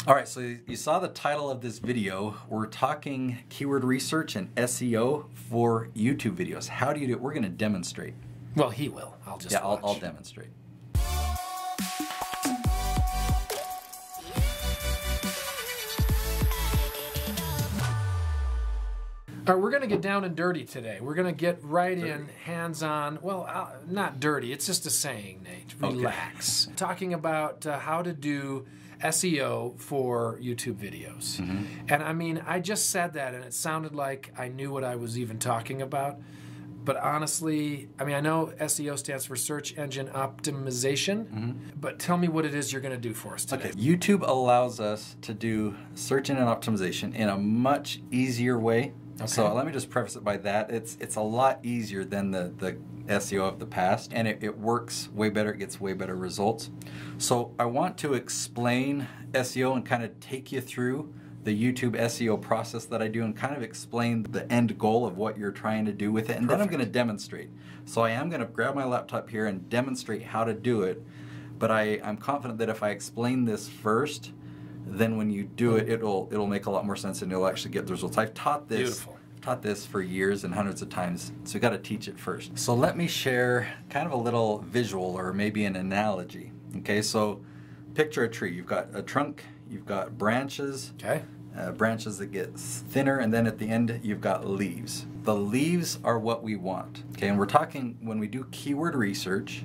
All right, so you saw the title of this video. We're talking keyword research and SEO for YouTube videos. How do you do it? We're going to demonstrate. Well, he will. I'll just watch. I'll demonstrate. All right, we're going to get down and dirty today. We're going to get right in, hands-on. Well, not dirty. It's just a saying, Nate. Relax. Okay. Talking about how to do SEO for YouTube videos. Mm-hmm. And I mean, I just said that and it sounded like I knew what I was even talking about. But honestly, I mean, I know SEO stands for search engine optimization, but tell me what it is you're going to do for us today. Okay. YouTube allows us to do search engine optimization in a much easier way. Okay. So let me just preface it by that. It's a lot easier than the SEO of the past, and it works way better. It gets way better results. So I want to explain SEO and kind of take you through the YouTube SEO process that I do and kind of explain the end goal of what you're trying to do with it. And then I'm going to demonstrate. So I am going to grab my laptop here and demonstrate how to do it. But I'm confident that if I explain this first, then when you do it, it'll make a lot more sense and you'll actually get the results. I've taught this. Beautiful. I've taught this for years and hundreds of times, so you got to teach it first. So let me share kind of a little visual or maybe an analogy. Okay, so picture a tree. You've got a trunk, you've got branches. Okay. Branches that get thinner, and then at the end you've got leaves. The leaves are what we want. Okay, and we're talking when we do keyword research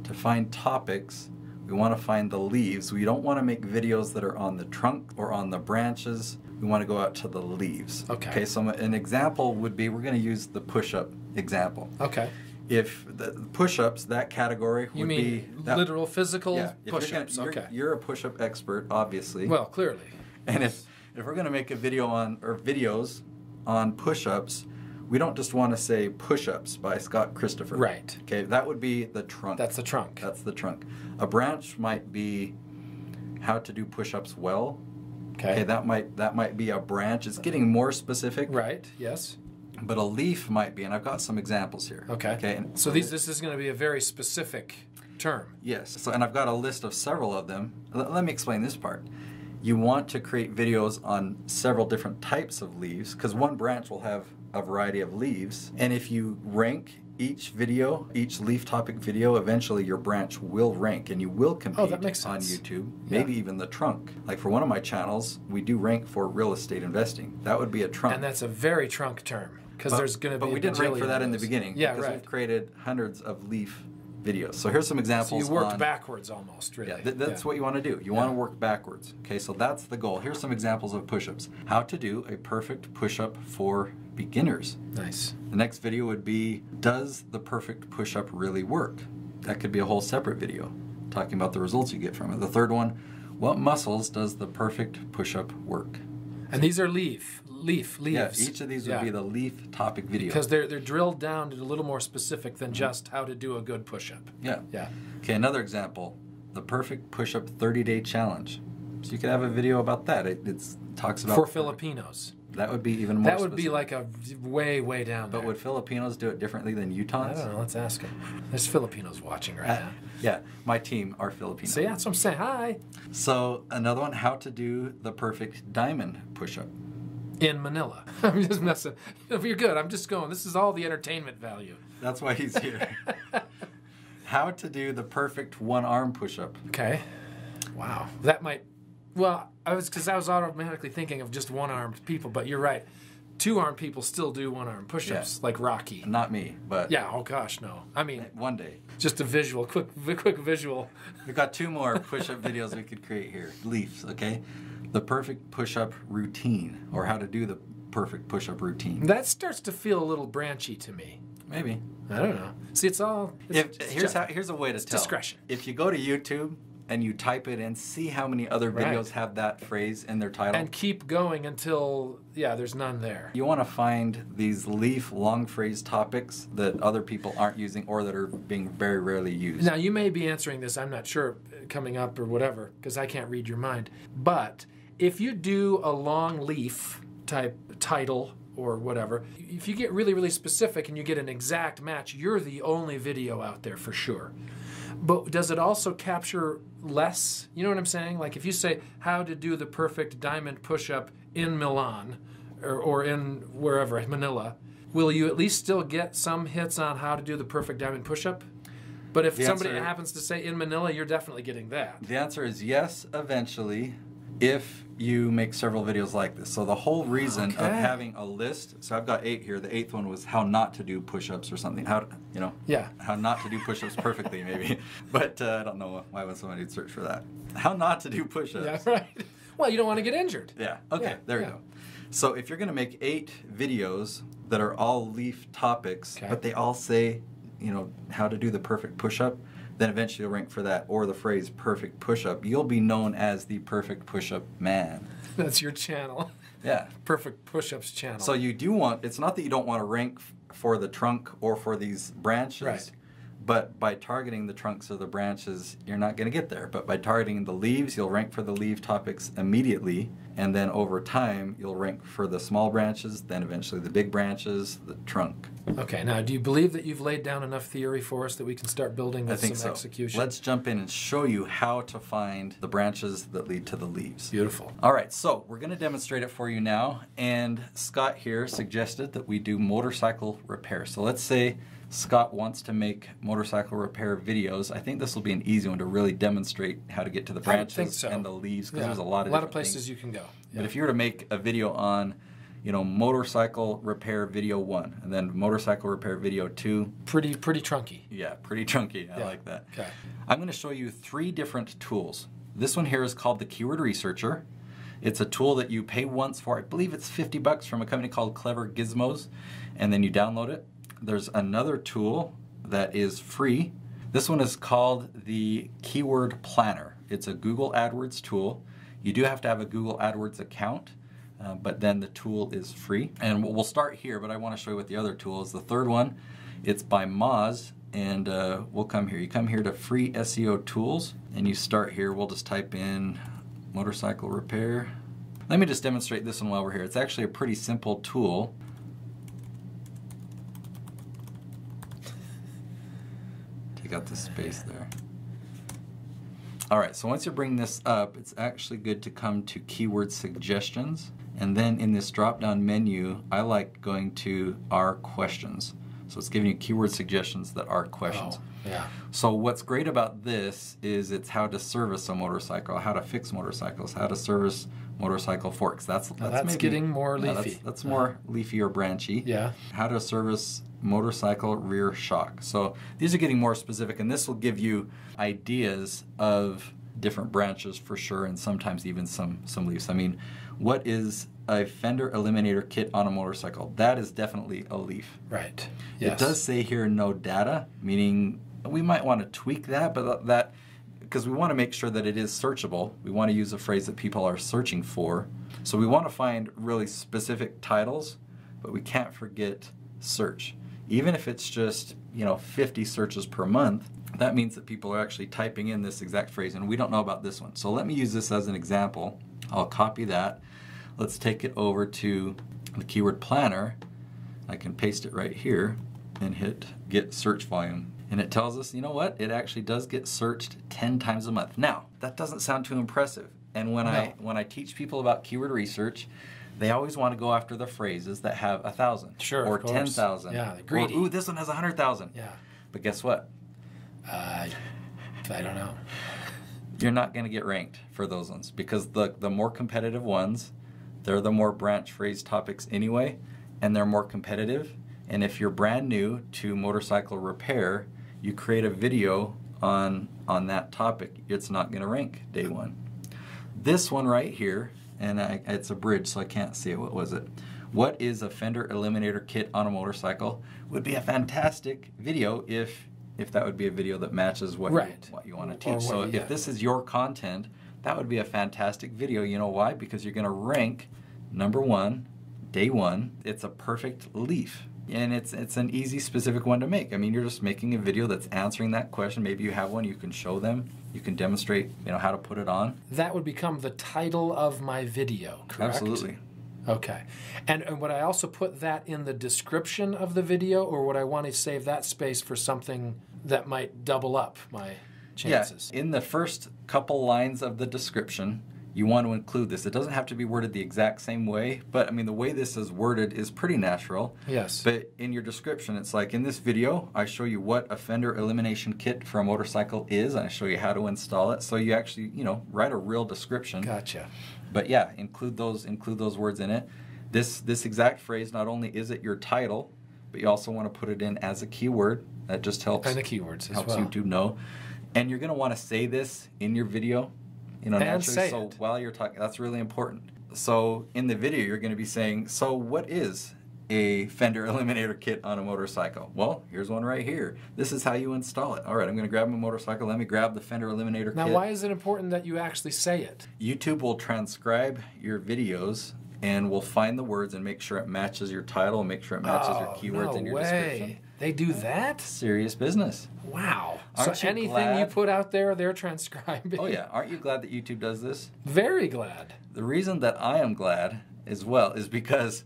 to find topics. We want to find the leaves. We don't want to make videos that are on the trunk or on the branches. We want to go out to the leaves. Okay. So an example would be, we're going to use the push-up example. Okay. If the push-ups, that category would be literal physical push-ups. Okay. You're a push-up expert, obviously. Well, clearly. And if we're going to make a video on, or videos on push-ups, we don't just want to say push-ups by Scott Christopher. Right. Okay, that would be the trunk. That's the trunk. That's the trunk. A branch might be how to do push-ups well. Okay, that might be a branch. It's getting more specific. Right, yes. But a leaf might be, and I've got some examples here. Okay. So this is going to be a very specific term. Yes. So, and I've got a list of several of them. Let me explain this part. You want to create videos on several different types of leaves because one branch will have a variety of leaves. And if you rank each video, each leaf topic video, eventually your branch will rank and you will compete that makes on sense. YouTube, maybe even the trunk. Like for one of my channels, we do rank for real estate investing. That would be a trunk. And that's a very trunk term because there's going to be But we didn't rank for that in the beginning. Yeah, because right. we've created hundreds of leaf videos. So here's some examples. So you worked backwards almost, really. Yeah, that's what you want to do. You want to work backwards. Okay, so that's the goal. Here's some examples of push-ups. How to do a perfect push-up for beginners. Nice. The next video would be, does the perfect push-up really work? That could be a whole separate video talking about the results you get from it. The third one, what muscles does the perfect push-up work? And these are leaves. Yeah, each of these would be the leaf topic video. Because they're drilled down to a little more specific than just how to do a good push-up. Yeah. Yeah. Okay, another example, the perfect push-up 30-day challenge. So you could have a video about that. It talks about... For Filipinos. That would be even more That would specific. be like a way down there. But would Filipinos do it differently than Utahns? I don't know. Let's ask them. There's Filipinos watching right now. Yeah, my team are Filipino. So yeah, that's what I'm saying. Hi. So another one, how to do the perfect diamond push-up. In Manila. I'm just messing. You're good. I'm just going. This is all the entertainment value. That's why he's here. How to do the perfect one-arm push-up. Okay. Wow. That might... Well, I was automatically thinking of just one-armed people, but you're right. Two-armed people still do one-arm push-ups, like Rocky. Not me, but... Yeah, oh gosh, no. I mean... One day. Just a visual, quick visual. We've got two more push-up videos we could create here. Leaves, okay? The perfect push-up routine, or how to do the perfect push-up routine. That starts to feel a little branchy to me. Maybe. I don't know. See, it's all... Here's a way to tell. Discretion. If you go to YouTube and you type it in, see how many other videos have that phrase in their title. And keep going until, there's none there. You want to find these leaf long phrase topics that other people aren't using or that are being very rarely used. Now, you may be answering this, I'm not sure, coming up or whatever, because I can't read your mind. But if you do a long leaf type title or whatever, if you get really, really specific and you get an exact match, you're the only video out there for sure. But does it also capture less? You know what I'm saying? Like if you say how to do the perfect diamond push-up in Milan or in wherever, Manila, will you at least still get some hits on how to do the perfect diamond push-up? But if somebody happens to say in Manila, you're definitely getting that. The answer is yes, eventually, if you make several videos like this. So the whole reason of having a list, so I've got 8 here. The 8th one was how not to do push-ups or something. How not to do push-ups perfectly, maybe. But I don't know why would somebody search for that. How not to do push-ups. Yeah, right. Well, you don't want to get injured. Yeah. Okay. There you go. So if you're going to make 8 videos that are all leaf topics, but they all say, you know, how to do the perfect push-up, then eventually you'll rank for that, or the phrase perfect push-up. You'll be known as the perfect push-up man. That's your channel. Yeah. Perfect push-ups channel. So you do want, it's not that you don't want to rank for the trunk or for these branches, right. But by targeting the trunks or the branches, you're not going to get there. But by targeting the leaves, you'll rank for the leaf topics immediately. And then over time, you'll rank for the small branches, then eventually the big branches, the trunk. Okay, now do you believe that you've laid down enough theory for us that we can start building with some execution? Let's jump in and show you how to find the branches that lead to the leaves. Beautiful. All right, so we're going to demonstrate it for you now. And Scott here suggested that we do motorcycle repair. So let's say Scott wants to make motorcycle repair videos. I think this will be an easy one to really demonstrate how to get to the branches and the leaves, because there's a lot of places you can go. But if you were to make a video on, you know, motorcycle repair video 1 and then motorcycle repair video 2. Pretty trunky. Yeah, pretty chunky. I like that. Okay. I'm going to show you 3 different tools. This one here is called the Keyword Researcher. It's a tool that you pay once for. I believe it's $50 from a company called Clever Gizmos, and then you download it. There's another tool that is free. This one is called the Keyword Planner. It's a Google AdWords tool. You do have to have a Google AdWords account, but then the tool is free. And we'll start here, but I want to show you what the other tool is. The third one, it's by Moz, and we'll come here. You come here to Free SEO Tools, and you start here. We'll just type in motorcycle repair. Let me just demonstrate this one while we're here. It's actually a pretty simple tool. Take out the space there. All right, so once you bring this up, it's actually good to come to keyword suggestions. And then in this drop-down menu, I like going to our questions. So it's giving you keyword suggestions that are questions. Oh, yeah. So what's great about this is it's how to service a motorcycle, how to fix motorcycles, how to service motorcycle forks. That's maybe getting more leafy. That's more leafy or branchy. Yeah. How to service motorcycle rear shock. So these are getting more specific, and this will give you ideas of different branches for sure, and sometimes even some leaves. I mean, what is a fender eliminator kit on a motorcycle? That is definitely a leaf. Right. Yes. It does say here no data, meaning we might want to tweak that, but that because we want to make sure that it is searchable. We want to use a phrase that people are searching for. So we want to find really specific titles, but we can't forget search. Even if it's just, 50 searches per month, that means that people are actually typing in this exact phrase, and we don't know about this one. So let me use this as an example. I'll copy that. Let's take it over to the Keyword Planner. I can paste it right here and hit Get Search Volume. And it tells us, you know what? It actually does get searched 10 times a month. Now, that doesn't sound too impressive. And when I teach people about keyword research, they always want to go after the phrases that have 1,000 or 10,000. Yeah, greedy. Or, ooh, this one has 100,000. Yeah. But guess what? I don't know. You're not going to get ranked for those ones because the more competitive ones, they're the more branch phrase topics anyway, and they're more competitive. And if you're brand new to motorcycle repair, you create a video on that topic, it's not going to rank day one. This one right here, and it's a bridge, so I can't see it. What was it? What is a fender eliminator kit on a motorcycle? Would be a fantastic video if that would be a video that matches what you want to teach. So if this is your content, that would be a fantastic video. You know why? Because you're going to rank number 1, day 1. It's a perfect leaf. And it's an easy, specific one to make. I mean, you're just making a video that's answering that question. Maybe you have one. You can show them. You can demonstrate, how to put it on. That would become the title of my video, correct? Absolutely. Okay. And would I also put that in the description of the video, or would I want to save that space for something that might double up my... chances. Yeah, in the first couple lines of the description, you want to include this. It doesn't have to be worded the exact same way, but I mean, the way this is worded is pretty natural. Yes. But in your description, it's like, in this video, I show you what a fender elimination kit for a motorcycle is, and I show you how to install it. So you actually, you know, write a real description. Gotcha. But yeah, include those words in it. This exact phrase, not only is it your title, but you also want to put it in as a keyword. That just helps. And the keywords as helps well. YouTube know. And you're going to want to say this in your video. You know, and naturally, say so it. while you're talking, that's really important. So in the video, you're going to be saying, so what is a fender eliminator kit on a motorcycle? Well, here's one right here. This is how you install it. All right, I'm going to grab my motorcycle. Let me grab the fender eliminator kit. Now, why is it important that you actually say it? YouTube will transcribe your videos and will find the words and make sure it matches your title and make sure it matches your keywords in your description. They do that? Serious business. Wow. Aren't so you anything glad? you put out there, they're transcribing. Oh yeah, aren't you glad that YouTube does this? Very glad. The reason that I am glad as well is because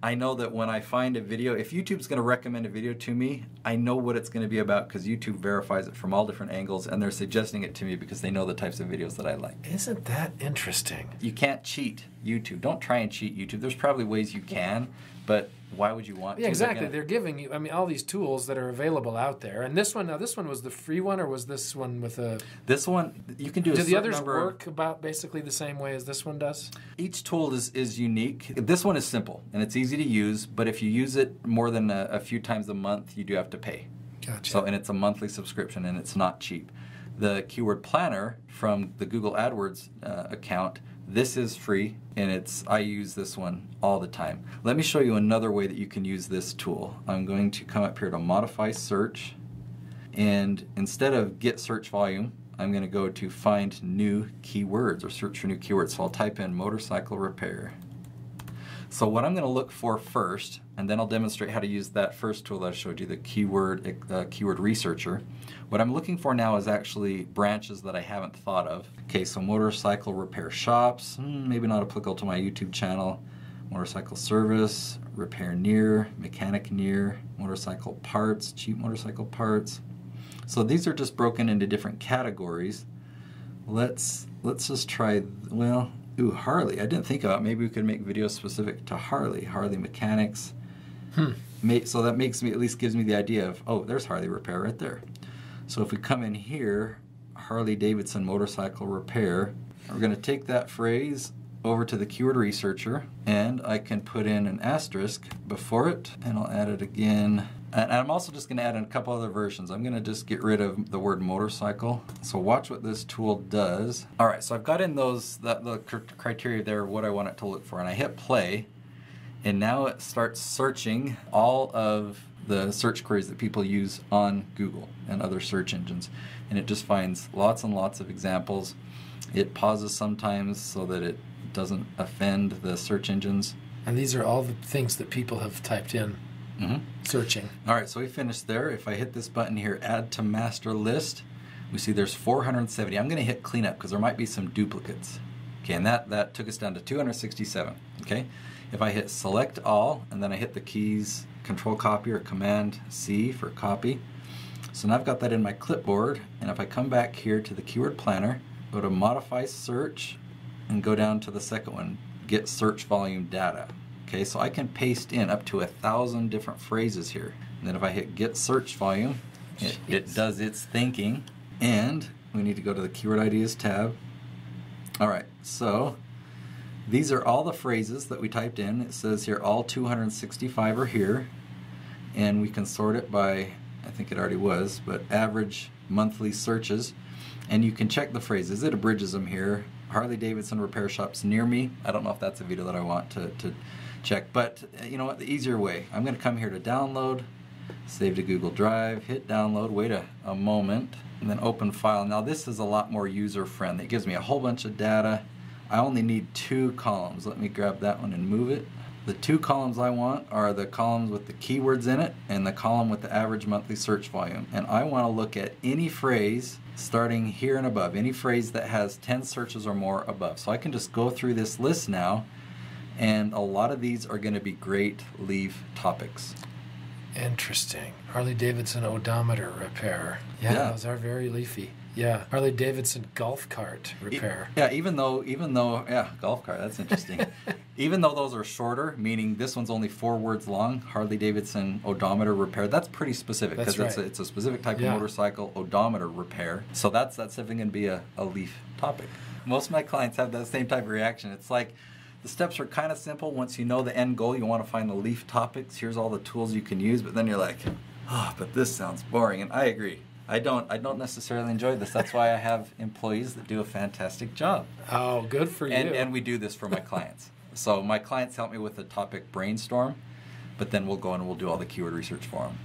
I know that when I find a video, if YouTube's going to recommend a video to me, I know what it's going to be about because YouTube verifies it from all different angles and they're suggesting it to me because they know the types of videos that I like. Isn't that interesting? You can't cheat YouTube. Don't try and cheat YouTube. There's probably ways you can, but why would you want to? Yeah, exactly. They're giving you, I mean, all these tools that are available out there. And this one, now this one was the free one, or was this one with a... This one, you can do a Do certain the others number work about basically the same way as this one does? Each tool is unique. This one is simple and it's easy to use, but if you use it more than a few times a month, you do have to pay. Gotcha. So, and it's a monthly subscription and it's not cheap. The keyword planner from the Google AdWords account, this is free and I use this one all the time. Let me show you another way that you can use this tool. I'm going to come up here to modify search, and instead of get search volume, I'm going to go to find new keywords or search for new keywords. So I'll type in motorcycle repair. So what I'm going to look for first, and then I'll demonstrate how to use that first tool that I showed you, the keyword researcher. What I'm looking for now is actually branches that I haven't thought of. Okay, so motorcycle repair shops, maybe not applicable to my YouTube channel. Motorcycle service, repair near, mechanic near, motorcycle parts, cheap motorcycle parts. So these are just broken into different categories. Let's just try, well, ooh, Harley. I didn't think about it. Maybe we could make videos specific to Harley mechanics. So that makes me, at least gives me the idea of, oh, there's Harley repair right there. So if we come in here, Harley Davidson motorcycle repair, we're going to take that phrase over to the keyword researcher, and I can put in an asterisk before it, and I'll add it again. And I'm also just going to add in a couple other versions. I'm going to just get rid of the word motorcycle. So watch what this tool does. All right, so I've got in the criteria there of what I want it to look for, and I hit play, and now it starts searching all of the search queries that people use on Google and other search engines, and it just finds lots and lots of examples. It pauses sometimes so that it doesn't offend the search engines. And these are all the things that people have typed in. Searching. All right, so we finished there. If I hit this button here, add to master list, we see there's 470. I'm going to hit cleanup because there might be some duplicates. Okay, and that took us down to 267. Okay, if I hit select all and then I hit the keys control copy or command C for copy. So now I've got that in my clipboard, and if I come back here to the keyword planner, go to modify search and go down to the second one, get search volume data. Okay, so I can paste in up to 1,000 different phrases here. And then if I hit get search volume, it does its thinking. And we need to go to the keyword ideas tab. All right, so these are all the phrases that we typed in. It says here all 265 are here. And we can sort it by, I think it already was, but average monthly searches. And you can check the phrases. It abridges them here. Harley Davidson repair shops near me. I don't know if that's a video that I want to check, but you know what, the easier way. I'm going to come here to download, save to Google Drive, hit download, wait a moment, and then open file. Now this is a lot more user-friendly. It gives me a whole bunch of data. I only need 2 columns. Let me grab that one and move it. The 2 columns I want are the columns with the keywords in it and the column with the average monthly search volume. And I want to look at any phrase starting here and above, any phrase that has 10 searches or more above. So I can just go through this list now, and a lot of these are going to be great leave topics. Interesting. Harley Davidson odometer repair. Yeah, those are very leafy. Yeah, Harley Davidson golf cart repair. Yeah, even though, yeah, golf cart, that's interesting. Even though those are shorter, meaning this one's only 4 words long, Harley Davidson odometer repair, that's pretty specific because it's a specific type of motorcycle odometer repair. So that's definitely going to be a leaf topic. Most of my clients have that same type of reaction. It's like the steps are kind of simple. Once you know the end goal, you want to find the leaf topics. Here's all the tools you can use, but then you're like, oh, but this sounds boring. And I agree. I don't necessarily enjoy this. That's why I have employees that do a fantastic job. Oh, good for you. And we do this for my clients. So my clients help me with a topic brainstorm, but then we'll go and we'll do all the keyword research for them.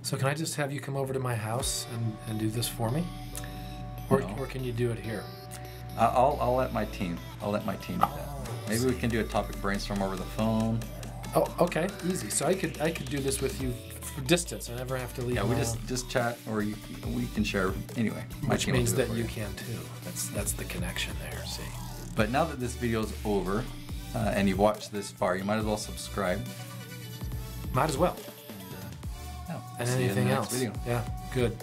So can I just have you come over to my house and do this for me? Or can you do it here? I'll let my team. do that. Maybe we can do a topic brainstorm over the phone. Oh, okay, easy. So I could do this with you for distance. I never have to leave. Yeah, we just chat, or we can share anyway. Which means that you can too. That's the connection there. See. But now that this video is over, and you've watched this far, you might as well subscribe. Might as well. And anything else. Video. Yeah. Good.